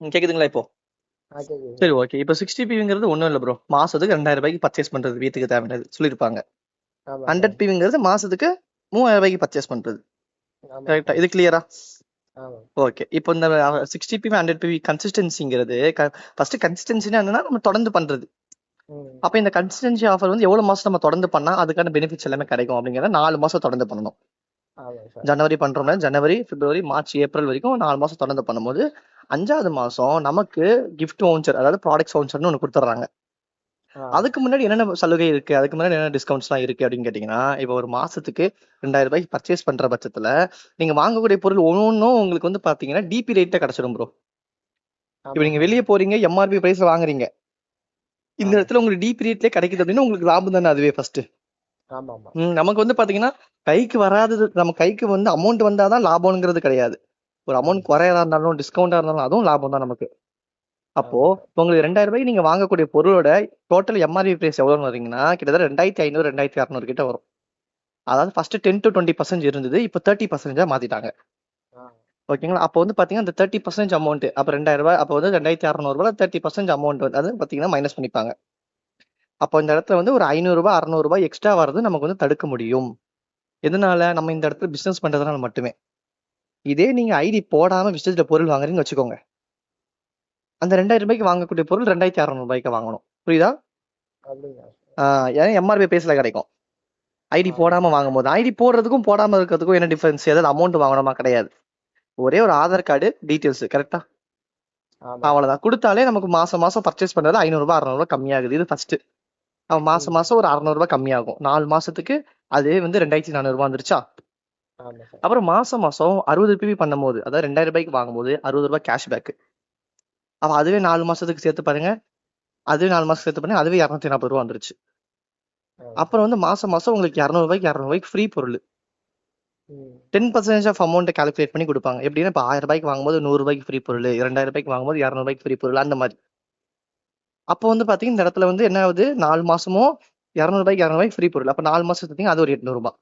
கேக்குதுங்களா இப்போ? கேக்குது சரி, சார். ஓகே. இப்போ 60 பிவிங்கிறது ஒன்றும் இல்லை ப்ரோ. மாசத்துக்கு 2000 ரூபாய்க்கு பர்ச்சேஸ் பண்றது வீட்டுக்கு தேவையானது சொல்லியிருப்பாங்க. ஆமா 100 சார். பிவிங்கிறது மாசத்துக்கு 3000 ரூபாய்க்கு பர்ச்சேஸ் பண்றது. ஆமா கரெக்டா? சார். இது கிளியரா? ஆமா. ஓகே. இப்போ இந்த 60 பிவி 100 பிவி கன்சிஸ்டன்சிங்கிறது ஃபர்ஸ்ட் கன்சிஸ்டன்சினா என்னன்னா நம்ம தொடர்ந்து பண்றது. ம். அப்ப இந்த கன்சிஸ்டன்சி ஆஃபர் வந்து எவ்வளவு மாசம் நம்ம தொடர்ந்து பண்ணா அதுக்கான பெனிஃபிட்ஸ் எல்லாமே கிடைக்கும் அப்படிங்கிறத 4 மாசம் தொடர்ந்து பண்ணணும். ஆமா சார். ஜனவரி பண்றோம்னா ஜனவரி, பிப்ரவரி, மார்ச், ஏப்ரல் வரைக்கும் 4 மாசம் தொடர்ந்து பண்ணும்போது 5வது மாசம் நமக்கு கிஃப்ட் வவுச்சர், அதாவது ப்ராடக்ட்ஸ் வவுச்சர்னு ஒன்று கொடுத்துட்றாங்க. ஆ. அதுக்கு முன்னாடி என்னென்ன சலுகை இருக்கு, அதுக்கு முன்னாடி என்ன டிஸ்கவுண்ட்ஸ்லாம் இருக்கு அப்படின்னு கேட்டீங்கன்னா, இப்போ ஒரு மாசத்துக்கு 2000 ரூபாய்க்கு பர்ச்சேஸ் பண்ற பட்சத்துல நீங்க வாங்கக்கூடிய பொருள் ஒவ்வொன்றும் உங்களுக்கு வந்து பாத்தீங்கன்னா டிபி ரேட்ல கிடைச்சிடும் ப்ரோ. இப்போ ஆமா நீங்க சார். வெளியே போறீங்க, எம்ஆர்பி பிரைஸ்ல வாங்குறீங்க, இந்த ஆமா இடத்துல சார். உங்களுக்கு டிபி ரேட்லயே கிடைக்குது அப்படின்னா உங்களுக்கு லாபம் தானே அதுவே ஃபர்ஸ்ட். ஆமா ஆமா. நமக்கு வந்து பாத்தீங்கன்னா கைக்கு வராதது, நம்ம கைக்கு வந்து அமௌண்ட் வந்தாதான் லாபம்ங்கிறது கிடையாது. ஒரு ஆமா அமௌண்ட் சார். குறையறதா இருந்தாலும் டிஸ்கவுண்டா இருந்தாலும் அதுவும் லாபம் தான் நமக்கு. அப்போ ஆமா சார். உங்களுக்கு 2000 ரூபாய்க்கு நீங்க வாங்கக்கூடிய பொருளோட டோட்டல் எம்ஆர்பி பிரைஸ் எவ்வளவுன்னு வரீங்கன்னா கிட்டத்தட்ட 2500 2600 கிட்ட வரும். அதாவது ஃபர்ஸ்ட் 10 to 20% இருந்தது, இப்போ 30% மாத்திட்டாங்க. ஆ. ஓகேங்களா? அப்போ வந்து பாத்தீங்கன்னா இந்த 30% அமௌண்ட் அப்போ 2000 ரூபாய், அப்போ வந்து 2600 ரூபாய் 30% அமௌண்ட் வந்து அது பாத்தீங்கன்னா மைனஸ் பண்ணிப்பாங்க. அப்போ இந்த இடத்துல வந்து ஒரு 500 ரூபாய் 600 ரூபாய் எக்ஸ்ட்ரா வர்றது நமக்கு வந்து தடுக்க முடியும். எதனால? நம்ம இந்த இடத்துல பிசினஸ் பண்றதுனால மட்டுமே. இதே நீங்க ஐடி போடாம விசிட்ல பொருள் வாங்குறீங்கன்னு வச்சுக்கோங்க, அந்த 2000 ரூபாய்க்கு வாங்கக்கூடிய பொருள் 2600 ரூபாய்க்கு வாங்கணும். புரியுதா? அப்படிங்களா சார்? ஏன்னா எம்ஆர்பி பேஸ்ல கிடைக்கும். ஐடி ஆமா போடாம சார். வாங்கும்போது ஐடி போடுறதுக்கும் போடாம இருக்கிறதுக்கும் என்ன டிஃபரன்ஸ்? ஏதாவது அமௌண்ட் வாங்கணுமா? கிடையாது. ஒரே ஒரு ஆதார் கார்டு டீடைல்ஸ் கரெக்டா? ஆமா சார். அவ்வளவுதான். கொடுத்தாலே நமக்கு மாசம் மாசம் பர்ச்சேஸ் பண்றது 500 ரூபாய் 600 ரூபாய் கம்மியாகுது. இது ஃபர்ஸ்ட். அவன் மாசம் ம். மாசம் ஒரு 600 ரூபாய் கம்மியாகும். 4 மாசத்துக்கு அதே வந்து 2400 ரூபாய் வந்துருச்சா? ஆமா சார். அப்புறம் மாசம் மாசம் 60 பிபி பண்ணும்போது, அதாவது 2000 ரூபாய்க்கு வாங்கும்போது 60 ரூபாய் கேஷ்பேக். அப்ப அதுவே 4 மாசத்துக்கு சேர்த்து பாருங்க, அதுவே 4 மாசம் சேர்த்து பாருங்க, அதுவே 240 ரூபாய் வந்துருச்சு. ஆமா அப்புறம் சார். வந்து மாசம் மாசம் உங்களுக்கு 200 ரூபாய்க்கு 200 ரூபாய்க்கு ஃப்ரீ பொருள். ம். 10% ஆஃப் அமௌண்ட் கால்குலேட் பண்ணி கொடுப்பாங்க. எப்படின்னா இப்போ 1000 ரூபாய்க்கு வாங்கும்போது 100 ரூபாய்க்கு ஃப்ரீ பொருள், 2000 ரூபாய்க்கு வாங்கும்போது 200 ரூபாய்க்கு ஃப்ரீ பொருள், அந்த மாதிரி. அப்போ வந்து பாத்தீங்கன்னா இந்த இடத்துல வந்து என்ன ஆகுது, 4 மாசமும் 200 ரூபாய்க்கு 200 ரூபாய்க்கு ஃப்ரீ பொருள். அப்ப 4 மாசத்துக்கு அது ஒரு 800 ரூபாய்.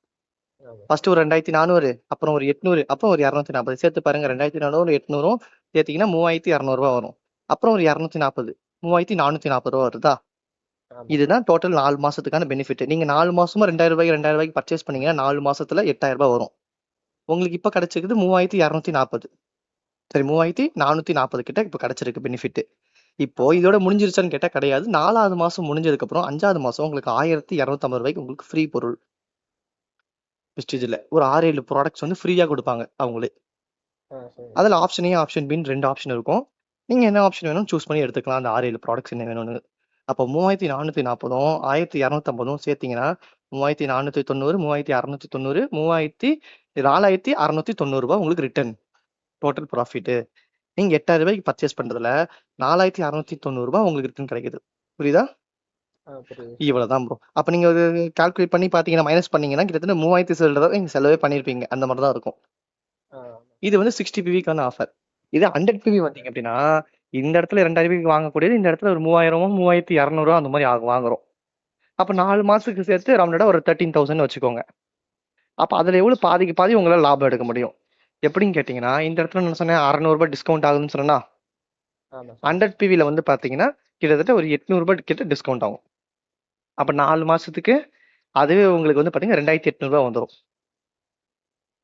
ஆமா ஃபர்ஸ்ட் சார். ஒரு 2400, அப்புறம் ஒரு 800, அப்புறம் ஒரு 240 சேர்த்து பாருங்க. 2400 800 சேர்த்தீங்கன்னா 3200 ரூபாய் வரும். அப்புறம் ஒரு 240, 3440 ரூபாய் வருதா? ஆமா சார். இதுதான் டோட்டல் 4 மாசத்துக்கான பெனிஃபிட். நீங்க 4 மாசமும் 2000 ரூபாய்க்கு 2000 ரூபாய்க்கு பர்ச்சேஸ் பண்ணீங்கன்னா 4 மாசத்துல 8000 ரூபாய் வரும். உங்களுக்கு இப்ப கிடைச்சிருக்குது 3240. சரி, 3440 கிட்ட இப்ப கிடைச்சிருக்கு பெனிஃபிட். இப்போ ஆமா இதோட சார். முடிஞ்சிருச்சான்னு கேட்டா கிடையாது. 4வது மாசம் முடிஞ்சதுக்கு அப்புறம் 5வது மாசம் உங்களுக்கு 1250 ரூபாய்க்கு உங்களுக்கு ஃப்ரீ பொருள். வெஸ்டேஜ்ல ஒரு 6 7 ப்ராடக்ட்ஸ் வந்து ஃப்ரீயா கொடுப்பாங்க அவங்களே. சரிங்க அதுல sir. Option A option pin 2 option இருக்கும். நீங்க என்ன ஆப்ஷன் வேணும் சூஸ் பண்ணி எடுத்துக்கலாம். அந்த 6 7 ப்ராடக்ட்ஸ் என்ன வேணும்னு. அப்போ 3440ம் 1250ம் சேர்த்தீங்கன்னா 3490, 3690, 4690 ரூபாய் உங்களுக்கு ரிட்டர்ன் டோட்டல் ப்ராஃபிட். நீங்க 8000 ரூபாய்க்கு பர்ச்சேஸ் பண்றதுல 4690 ரூபாய் உங்களுக்கு ரிட்டர்ன் கிடைக்குது. புரியுதா? புரியுது சார். இவ்வளவுதான் ப்ரோ. அப்ப நீங்க ஒரு கால்குலேட் பண்ணி பாத்தீங்கன்னா மைனஸ் பண்ணீங்கன்னா கிட்டத்தட்ட 3000 சில்லறை நீங்க செலவே பண்ணிருப்பீங்க. அந்த மாதிரி தான் இருக்கும். ஆமா இது வந்து 60 பிவிக்கான ஆஃபர். இது 100 பிவி வந்தீங்க அப்படின்னா இந்த இடத்துல 2000 பிவிக்கு வாங்கக்கூடியது இந்த இடத்துல ஒரு 3000 3200 அந்த மாதிரி வாங்குறோம். அப்ப 4 மாசத்துக்கு சேர்த்து ரவுண்டடா ஒரு 13000 வச்சுக்கோங்க. அப்ப அதுல எவ்வளவு பாதிக்கு பாதி உங்களால லாபம் எடுக்க முடியும். எப்படின்னு கேட்டீங்கன்னா இந்த இடத்துல நான் சொன்னேன் 600 ரூபாய் டிஸ்கவுண்ட் ஆகுதுன்னு சொன்னா, ஆமா சார். 100 பிவில வந்து பாத்தீங்கன்னா கிட்டத்தட்ட ஒரு 800 ரூபாய் கிட்ட டிஸ்கவுண்ட் ஆகும். அப்ப 4 மாசத்துக்கு அதுவே உங்களுக்கு வந்து பாத்தீங்கன்னா 2800 ரூபாய் வந்துடும்.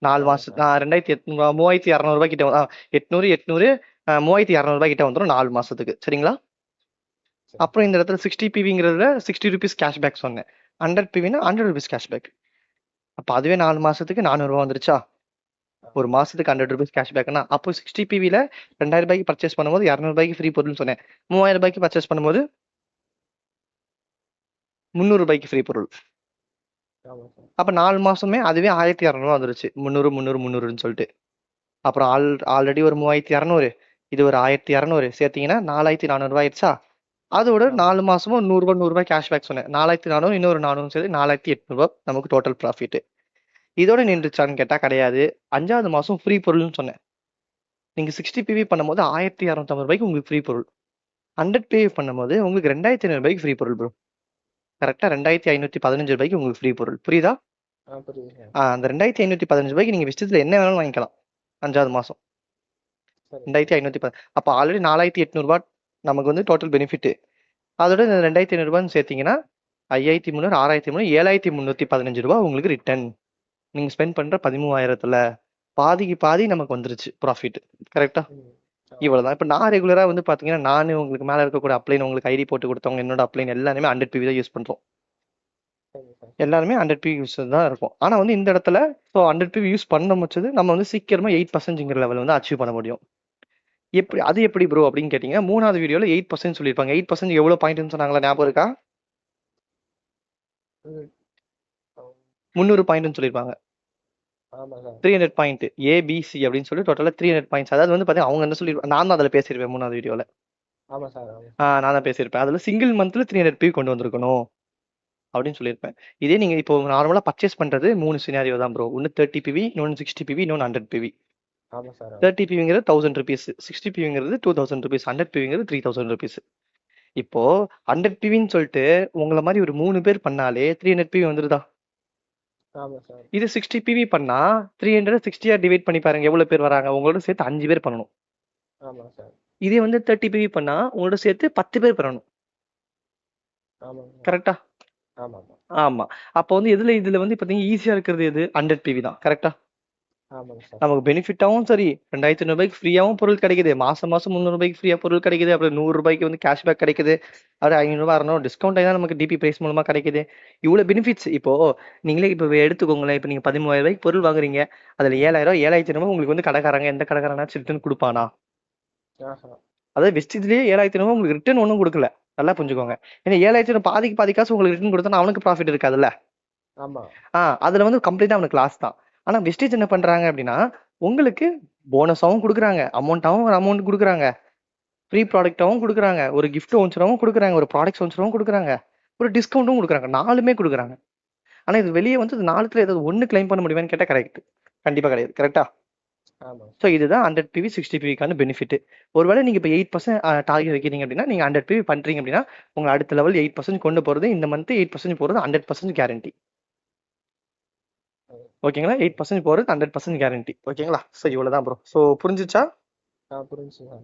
4 ஆமா மாசம் சார். 2800 3200 ரூபாய் கிட்ட 800 800 3200 ரூபாய் கிட்ட வந்துடும் 4 மாசத்துக்கு. சரிங்களா? சரி. அப்புறம் இந்த இடத்துல 60 பிவிங்கிறதுல 60 ருபீஸ் கேஷ்பேக் சொன்னேன். 100 பிவினா 100 ருபீஸ் கேஷ்பேக். அப்ப அதுவே 4 மாசத்துக்கு 400 ரூபாய் வந்துருச்சா? ஒரு மாசத்துக்கு 100 ருபீஸ் கேஷ்பேக்னா அப்போ 60 பிவில 2000 ரூபாய்க்கு பர்ச்சேஸ் பண்ணும்போது 200 ரூபாய்க்கு ஃப்ரீ பொருள்னு சொன்னேன். 3000 ரூபாய்க்கு பர்ச்சேஸ் பண்ணும்போது 300 ரூபாய்க்கு ஃப்ரீ பொருள். ஆமா சார். அப்ப 4 மாசமே அதுவே 1200 ரூபாய் வந்துருச்சு. 300 300 300ன்னு சொல்லிட்டு. அப்புறம் ஆல்ரெடி ஒரு 3200, இது ஒரு 1200 சேர்த்தீங்கன்னா 4400 ரூபாய் ஆயிடுச்சா? அதோட ஆமா 4 மாசமும் 100 ரூபாய் 100 ரூபாய் கேஷ்பேக் சொன்னேன். 4400 இன்னொரு 400 சேர்த்து 4800 ரூபாய் நமக்கு டோட்டல் ப்ராஃபிட். இதோட நின்றுச்சான்னு கேட்டா கிடையாது. 5வது மாசம் ஃப்ரீ பொருள்னு சொன்னேன். நீங்க 60 பிவி பண்ணும்போது 1250 ரூபாய்க்கு உங்களுக்கு ஃப்ரீ பொருள். 100 பிவி பண்ணும்போது உங்களுக்கு 2500 ரூபாய்க்கு ஃப்ரீ பொருள் ப்ரோ. கரெக்டா 2515 ரூபாய்க்கு உங்களுக்கு ஃப்ரீ பொருள். புரியுதா? புரியுது சார். அந்த 2515 ரூபாய்க்கு நீங்க விஷயத்துல என்ன வேணாலும் வாங்கிக்கலாம் 5வது மாசம். சரி 2510. அப்போ ஆல்ரெடி 4800 நமக்கு வந்து டோட்டல் பெனிஃபிட். அதோட இந்த 2500 சேர்த்தீங்கன்னா 5300, 6300, 7315 உங்களுக்கு ரிட்டர்ன். நீங்க ஸ்பெண்ட் பண்ற 13000த்துல பாதிக்கு பாதி நமக்கு வந்துருச்சு ப்ராஃபிட். கரெக்டா? ம் ஆமா இவ்வளவுதான். இப்ப நான் ரெகுலரா வந்து பாத்தீங்கன்னா, நானு உங்களுக்கு மேல இருக்கக்கூடிய அப்ளைன், உங்களுக்கு ஐடி போட்டு கொடுத்தவங்க, என்னோட அப்ளைன் எல்லாருமே 100 PV தான் யூஸ் பண்றோம். சரி சார் எல்லாருமே 100 PV யூஸ் தான் இருக்கும். ஆனா வந்து இந்த இடத்துல 100 PV யூஸ் பண்ண வச்சது நம்ம வந்து சீக்கிரமா 8%ங்கிற லெவல் வந்து அச்சீவ் பண்ண முடியும். எப்படி அது எப்படி ப்ரோ அப்படின்னு கேட்டீங்கன்னா, 3வது வீடியோல 8% சொல்லியிருப்பாங்க. 8% எவ்வளவு பாயிண்ட்னு சொன்னாங்களா, ஞாபகம் இருக்கா? ம் 300 பாயிண்ட்னு சொல்லியிருப்பாங்க. ஆமா சார் 300 பாயிண்ட் ஏபிசி அப்படின்னு சொல்லி டோட்டலா 300 பாயிண்ட்ஸ். அதாவது வந்து பாத்தீங்கன்னா அவங்க என்ன சொல்லி, நான் தான் அதுல பேசியிருப்பேன் 3வது வீடியோல. ஆமா சார் ஆமா நான் தான் பேசியிருப்பேன். அதுல சிங்கிள் மந்த்ல 300 PV கொண்டு வந்திருக்கணும் அப்படின்னு சொல்லியிருப்பேன். இதே நீங்க இப்போ நார்மலா பர்ச்சேஸ் பண்றது 3 சினாரியோ தான் ப்ரோ. ஒன்னு 30 PV, இன்னொன்னு 60 PV, இன்னொன்னு 100 PV. ஆமா சார் 30 PVங்கிறது 1000 rupees, 60 PVங்கிறது 2000 rupees, 100 PVங்கிறது 3000 rupees. இப்போ 100 PVன்னு சொல்லிட்டு உங்களை மாதிரி ஒரு 3 பேர் பண்ணாலே 300 PV வந்துருதா? ஆமா சார் இது 60 PV பண்ணா 360 டிவைட் பண்ணி பாருங்க எவ்வளவு பேர் வராங்க. உங்களோட சேர்த்து 5 பேர் பண்ணணும். ஆமா சார் இதே வந்து 30 PV பண்ணா உங்களோட சேர்த்து 10 பேர் பண்ணணும். ஆமா கரெக்டா? ஆமா ஆமா ஆமா. அப்போ வந்து இதுல வந்து பாத்தீங்கன்னா ஈஸியா இருக்கிறது எது? 100 PV தான். கரெக்டா? ஆமாங்க சார் நமக்கு பெனிஃபிட்டாவும் சரி, 2500 ஃப்ரீயாவும் பொருள் கிடைக்குது, மாசம் மாசம் 300 ஃப்ரீயா பொருள் கிடைக்குது, அப்புறம் 100 வந்து கேஷ்பேக் கிடைக்குது, அது 500 600 டிஸ்கவுண்ட் தான் நமக்கு டிபி பிரைஸ் மூலமா கிடைக்குது. இவ்வளவு பெனிஃபிட்ஸ். இப்போ நீங்களே இப்போ எடுத்துக்கோங்களேன். இப்போ நீங்க 13000 பொருள் வாங்குறீங்க, அதுல 7000 7500 உங்களுக்கு வந்து கடைக்காரங்க எந்த கடைக்காரனாச்சும் ரிட்டர்ன் கொடுப்பானா? ஆஹா அதாவது வெஸ்டேஜ்லயே 7500 உங்களுக்கு ரிட்டர்ன் ஒன்றும் கொடுக்கல. நல்லா புரிஞ்சுக்கோங்க. ஏன்னா 7000 பாதிக்கு பாதி காசு உங்களுக்கு ரிட்டர்ன் கொடுத்தா அவனுக்கு ப்ராஃபிட் இருக்காதுல்ல. ஆமா அதுல வந்து கம்ப்ளீட்டா அவனுக்கு லாஸ் தான். ஆனா வெஸ்டேஜ் என்ன பண்றாங்க அப்படின்னா, உங்களுக்கு போனஸாவும் கொடுக்குறாங்க, அமௌண்ட்டாவும் ஒரு அமௌண்ட் கொடுக்குறாங்க, ஃப்ரீ ப்ராடக்டாவும் கொடுக்குறாங்க, ஒரு கிஃப்ட் வவுச்சராவும் கொடுக்குறாங்க, ஒரு ப்ராடக்ட் வவுச்சராவும் கொடுக்குறாங்க, ஒரு டிஸ்கவுண்ட்டும் கொடுக்குறாங்க. 4மே கொடுக்குறாங்க. ஆனா இது வெளியே வந்து 4த்துல ஏதாவது ஒண்ணு கிளைம் பண்ண முடியுமான்னு கேட்டா கரெக்ட். கண்டிப்பா கிடையாது. கரெக்டா? ஆமா ஸோ இதுதான் 100 PV 60 PVக்கான பெனிஃபிட். ஒருவேளை நீங்க இப்போ 8% டார்கெட் வைக்கிறீங்க அப்படின்னா, நீங்க 100 PV பண்றீங்க அப்படின்னா, உங்க அடுத்த லெவல் 8% கொண்டு போறது, இந்த மந்த் 8% போறது 100% கேரண்டி. ஓகேங்களா? 8% போறது 100% கேரண்டி. ஓகேங்களா? ஸோ இவ்வளவுதான் ப்ரோ. ஸோ புரிஞ்சுச்சா? புரிஞ்சுச்சு சார்